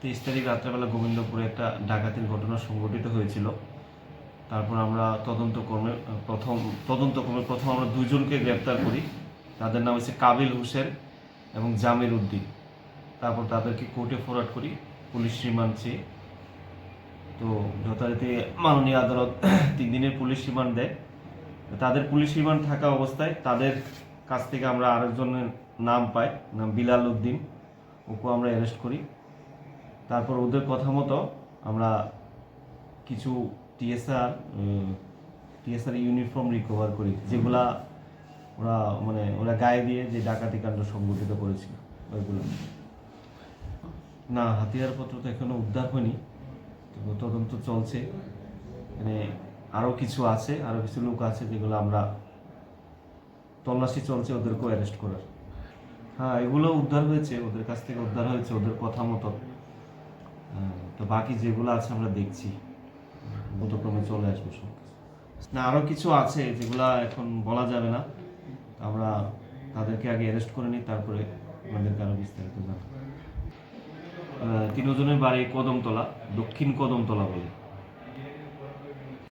23 তারিখ রাত্রেবেলা গোবিন্দপুরে একটা ডাকাতির ঘটনা সংঘটিত হয়েছিল। তারপর আমরা তদন্তক্রমে প্রথম আমরা দুজনকে গ্রেপ্তার করি। তাদের নাম হচ্ছে কাবিল হোসেন এবং জামির উদ্দিন। তারপর তাদেরকে কোর্টে ফরওয়ার্ড করি পুলিশ রিমান্ড চেয়ে। তো যথারীতি মাননীয় আদালত 3 দিনের পুলিশ রিমান্ড দেয়। তাদের পুলিশ রিমান্ড থাকা অবস্থায় তাদের কাছ থেকে আমরা আরেকজনের নাম পাই, নাম বিলাল উদ্দিন। ওকে আমরা অ্যারেস্ট করি। তারপর ওদের কথা মতো আমরা কিছু টিএসআর ইউনিফর্ম রিকভার করি, যেগুলা ওরা গায়ে দিয়ে যে ডাকাতি কাণ্ড সংগঠিত করেছিল ওইগুলো। না, হাতিয়ারপত্র তো এখনো উদ্ধার হয়নি, তো তদন্ত চলছে। মানে আরও কিছু লোক আছে যেগুলো আমরা তল্লাশি চলছে ওদেরকেও অ্যারেস্ট করার। হ্যাঁ, এগুলো উদ্ধার হয়েছে, ওদের কাছ থেকে উদ্ধার হয়েছে ওদের কথা মতো। তো বাকি যেগুলো আছে আমরা দেখছি, দ্রুতক্রমে চলে আসবে সব কিছু। না, আরও কিছু আছে যেগুলা এখন বলা যাবে না। আমরা তাদেরকে আগে অ্যারেস্ট করে নিই, তারপরে আমাদেরকে আরও বিস্তারিত জানাবো। 3 জনের বাড়ি কদমতলা, দক্ষিণ কদমতলা বলে।